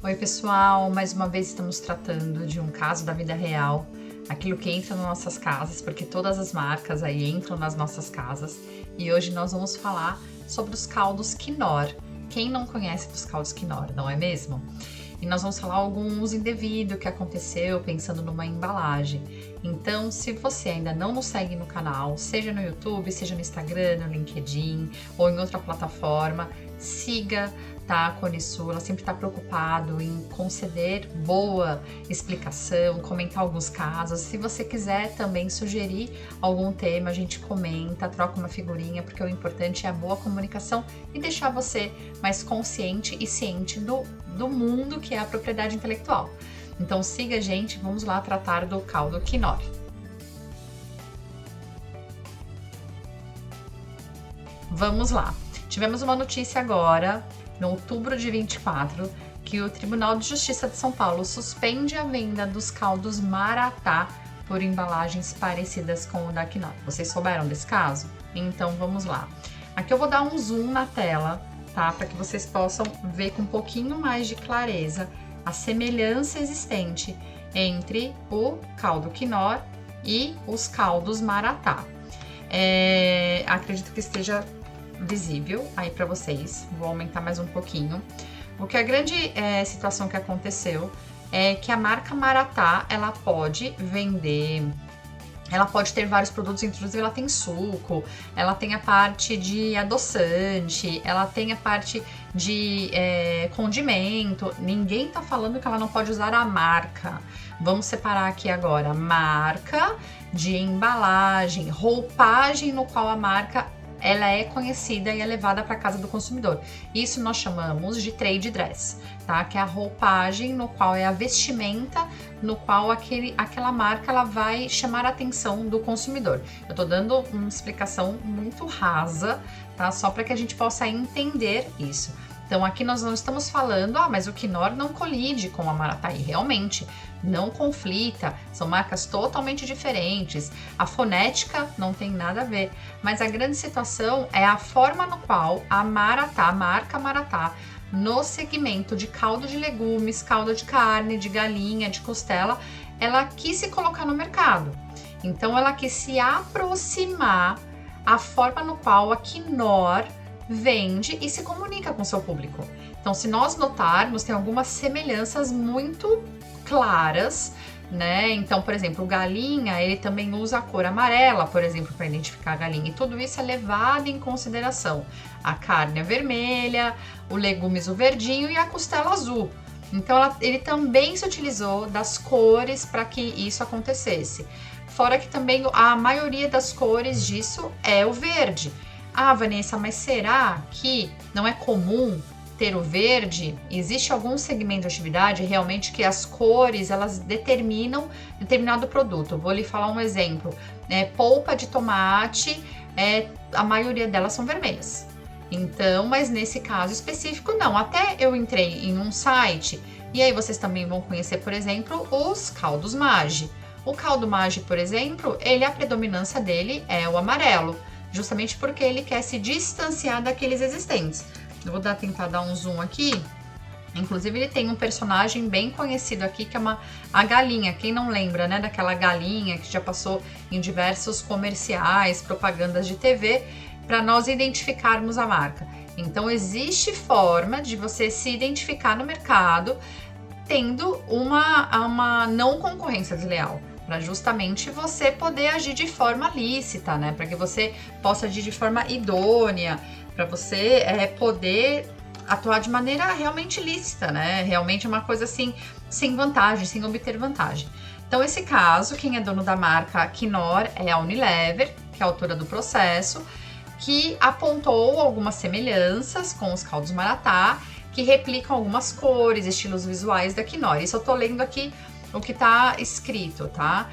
Oi pessoal, mais uma vez estamos tratando de um caso da vida real, aquilo que entra nas nossas casas, porque todas as marcas aí entram nas nossas casas, e hoje nós vamos falar sobre os caldos Knorr. Quem não conhece dos caldos Knorr, não é mesmo? E nós vamos falar algum uso indevido que aconteceu pensando numa embalagem. Então, se você ainda não nos segue no canal, seja no YouTube, seja no Instagram, no LinkedIn ou em outra plataforma, siga, tá? A Conisul, ela sempre está preocupado em conceder boa explicação, comentar alguns casos. Se você quiser também sugerir algum tema, a gente comenta, troca uma figurinha, porque o importante é a boa comunicação e deixar você mais consciente e ciente do mundo que é a propriedade intelectual. Então siga a gente, vamos lá tratar do caldo Knorr. Vamos lá. Tivemos uma notícia agora, no outubro de 24, que o Tribunal de Justiça de São Paulo suspende a venda dos caldos Maratá por embalagens parecidas com o da Knorr. Vocês souberam desse caso? Então vamos lá. Aqui eu vou dar um zoom na tela, tá? Para que vocês possam ver com um pouquinho mais de clareza a semelhança existente entre o caldo Knorr e os caldos Maratá. Acredito que esteja visível aí para vocês. Vou aumentar mais um pouquinho. O que a grande situação que aconteceu é que a marca Maratá, ela pode vender, ela pode ter vários produtos, inclusive ela tem suco, ela tem a parte de adoçante, ela tem a parte de condimento. Ninguém tá falando que ela não pode usar a marca. Vamos separar aqui agora marca de embalagem, roupagem no qual a marca ela é conhecida e é levada para casa do consumidor. Isso nós chamamos de trade dress, tá? Que é a roupagem no qual é a vestimenta no qual aquela marca ela vai chamar a atenção do consumidor. Eu tô dando uma explicação muito rasa, tá? Só para que a gente possa entender isso. Então aqui nós não estamos falando, mas o Knorr não colide com a Maratá, e realmente não conflita, são marcas totalmente diferentes, a fonética não tem nada a ver, mas a grande situação é a forma no qual a Maratá, a marca Maratá, no segmento de caldo de legumes, caldo de carne, de galinha, de costela, ela quis se colocar no mercado. Então ela quis se aproximar à forma no qual a Knorr vende e se comunica com seu público. Então, se nós notarmos, tem algumas semelhanças muito claras, né? Então, por exemplo, o galinha, ele também usa a cor amarela, por exemplo, para identificar a galinha, e tudo isso é levado em consideração. A carne é vermelha, o legumes o verdinho e a costela azul. Então, ele também se utilizou das cores para que isso acontecesse. Fora que também a maioria das cores disso é o verde. Ah, Vanessa, mas será que não é comum ter o verde? Existe algum segmento de atividade realmente que as cores, elas determinam determinado produto? Vou lhe falar um exemplo. Polpa de tomate, a maioria delas são vermelhas. Então, mas nesse caso específico, não. Até eu entrei em um site, e aí vocês também vão conhecer, por exemplo, os caldos Maggi. O caldo Maggi, por exemplo, a predominância dele é o amarelo, justamente porque ele quer se distanciar daqueles existentes. Eu vou tentar dar um zoom aqui. Inclusive, ele tem um personagem bem conhecido aqui, que é a galinha. Quem não lembra, né, daquela galinha que já passou em diversos comerciais, propagandas de TV, para nós identificarmos a marca. Então, existe forma de você se identificar no mercado tendo uma não concorrência desleal, para justamente você poder agir de forma lícita, né? Para que você possa agir de forma idônea, para você poder atuar de maneira realmente lícita, né? Realmente uma coisa assim, sem vantagem, sem obter vantagem. Então, esse caso, quem é dono da marca Knorr é a Unilever, que é a autora do processo, que apontou algumas semelhanças com os caldos Maratá, que replicam algumas cores, estilos visuais da Knorr. Isso eu tô lendo aqui o que tá escrito, tá?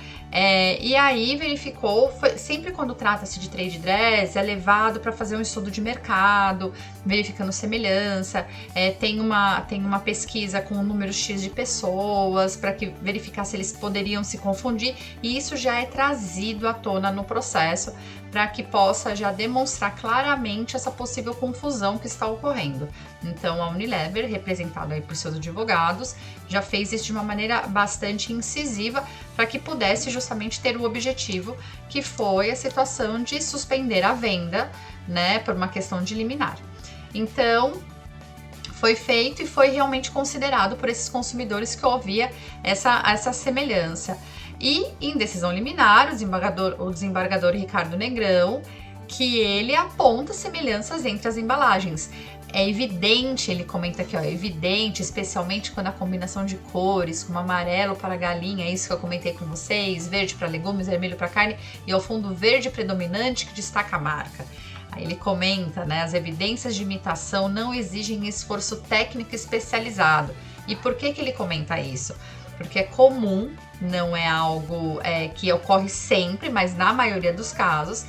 E aí verificou, sempre quando trata-se de trade dress, é levado para fazer um estudo de mercado, verificando semelhança, tem uma pesquisa com um número X de pessoas, para verificar se eles poderiam se confundir, e isso já é trazido à tona no processo, para que possa já demonstrar claramente essa possível confusão que está ocorrendo. Então, a Unilever, representada aí por seus advogados, já fez isso de uma maneira bastante incisiva para que pudesse justamente ter o objetivo, que foi a situação de suspender a venda, né, por uma questão de liminar. Então, foi feito e foi realmente considerado por esses consumidores que havia essa semelhança. E em decisão liminar, o desembargador Ricardo Negrão, que ele aponta semelhanças entre as embalagens. É evidente, ele comenta aqui, ó, é evidente, especialmente quando a combinação de cores, como amarelo para galinha, é isso que eu comentei com vocês, verde para legumes, vermelho para carne, e ao fundo verde predominante que destaca a marca. Aí ele comenta, né, as evidências de imitação não exigem esforço técnico especializado. E por que ele comenta isso? Porque é comum, não é algo que ocorre sempre, mas na maioria dos casos,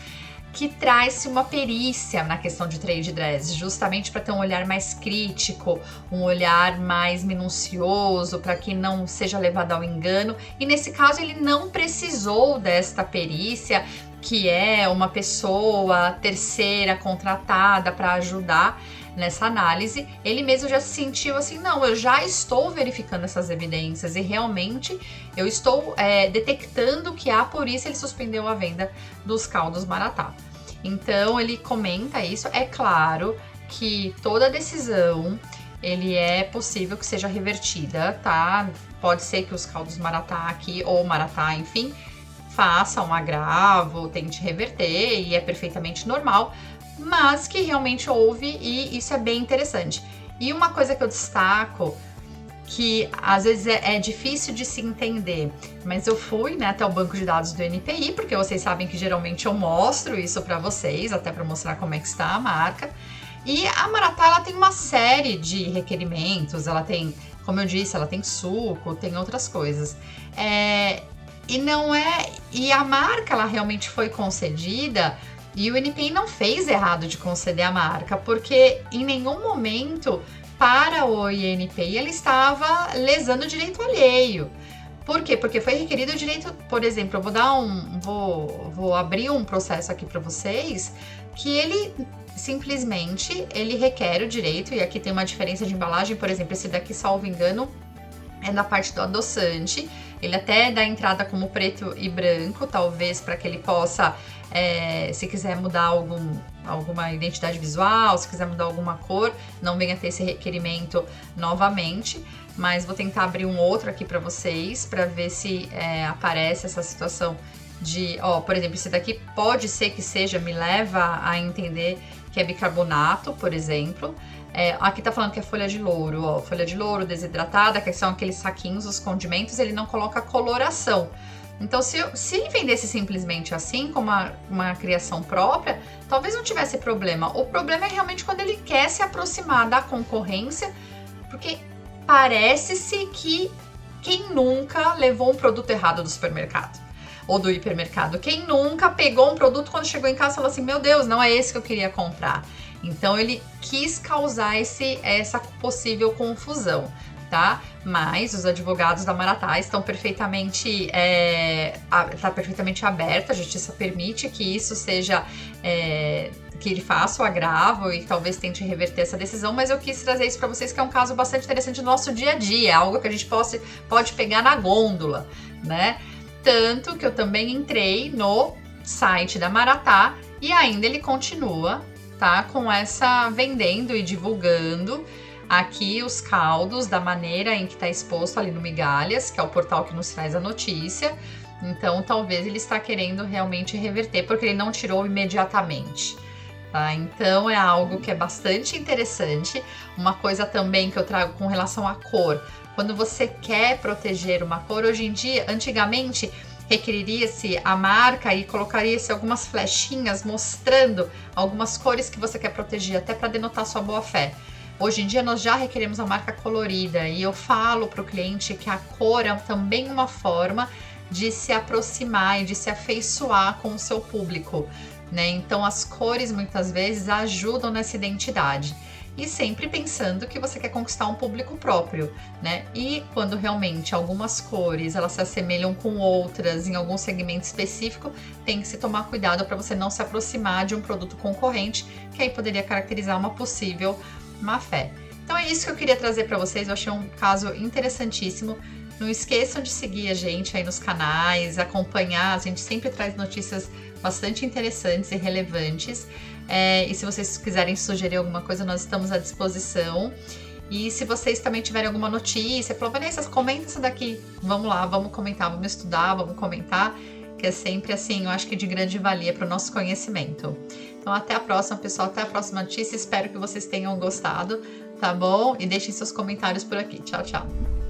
que traz-se uma perícia na questão de trade dress, justamente para ter um olhar mais crítico, um olhar mais minucioso, para que não seja levado ao engano. E nesse caso ele não precisou desta perícia, que é uma pessoa terceira contratada para ajudar nessa análise. Ele mesmo já se sentiu assim, não, eu já estou verificando essas evidências e realmente eu estou detectando que há, por isso ele suspendeu a venda dos caldos Maratá. Então ele comenta isso. É claro que toda decisão ele é possível que seja revertida, tá? Pode ser que os caldos Maratá aqui, ou Maratá, enfim, faça um agravo, tente reverter e é perfeitamente normal, mas que realmente houve e isso é bem interessante. E uma coisa que eu destaco, que às vezes é difícil de se entender, mas eu fui, né, até o banco de dados do NPI, porque vocês sabem que geralmente eu mostro isso para vocês, até para mostrar como é que está a marca. E a Maratá, ela tem uma série de requerimentos, ela tem, como eu disse, ela tem suco, tem outras coisas. E a marca, ela realmente foi concedida, e o NPI não fez errado de conceder a marca, porque em nenhum momento, para o INPI, ele estava lesando o direito alheio. Por quê? Porque foi requerido o direito, por exemplo, vou abrir um processo aqui para vocês, que ele simplesmente, ele requer o direito, e aqui tem uma diferença de embalagem, por exemplo, esse daqui, salvo engano, é na parte do adoçante. Ele até dá entrada como preto e branco, talvez para que ele possa, se quiser mudar alguma identidade visual, se quiser mudar alguma cor, não venha ter esse requerimento novamente. Mas vou tentar abrir um outro aqui para vocês, para ver se aparece essa situação de, por exemplo, esse daqui pode ser que seja, me leva a entender que é bicarbonato, por exemplo. Aqui tá falando que é folha de louro, folha de louro desidratada, que são aqueles saquinhos, os condimentos, ele não coloca coloração. Então, se ele vendesse simplesmente assim, como uma criação própria, talvez não tivesse problema. O problema é realmente quando ele quer se aproximar da concorrência, porque parece-se que quem nunca levou um produto errado do supermercado ou do hipermercado? Quem nunca pegou um produto quando chegou em casa e falou assim, meu Deus, não é esse que eu queria comprar? Então ele quis causar essa possível confusão, tá? Mas os advogados da Maratá estão perfeitamente, tá perfeitamente aberto, a justiça permite que isso seja, que ele faça o agravo e talvez tente reverter essa decisão, mas eu quis trazer isso para vocês, que é um caso bastante interessante do nosso dia a dia, algo que a gente pode pegar na gôndola, né? Tanto que eu também entrei no site da Maratá e ainda ele continua, tá, com essa vendendo e divulgando aqui os caldos da maneira em que está exposto ali no Migalhas, que é o portal que nos traz a notícia. Então talvez ele está querendo realmente reverter, porque ele não tirou imediatamente, tá? Então é algo que é bastante interessante. Uma coisa também que eu trago com relação à cor, quando você quer proteger uma cor, hoje em dia, antigamente requeriria-se a marca e colocaria-se algumas flechinhas mostrando algumas cores que você quer proteger, até para denotar sua boa-fé. Hoje em dia nós já requeremos a marca colorida e eu falo para o cliente que a cor é também uma forma de se aproximar e de se afeiçoar com o seu público, né? Então as cores muitas vezes ajudam nessa identidade. e sempre pensando que você quer conquistar um público próprio, né? E quando realmente algumas cores elas se assemelham com outras em algum segmento específico, tem que se tomar cuidado para você não se aproximar de um produto concorrente, que aí poderia caracterizar uma possível má-fé. Então é isso que eu queria trazer para vocês, eu achei um caso interessantíssimo. Não esqueçam de seguir a gente aí nos canais, acompanhar, a gente sempre traz notícias bastante interessantes e relevantes. E se vocês quiserem sugerir alguma coisa, nós estamos à disposição. E se vocês também tiverem alguma notícia, falam, Vanessa, comenta isso daqui. Vamos lá, vamos comentar, vamos estudar, vamos comentar, que é sempre assim, eu acho que de grande valia para o nosso conhecimento. Então até a próxima, pessoal, até a próxima notícia, espero que vocês tenham gostado, tá bom? E deixem seus comentários por aqui. Tchau, tchau!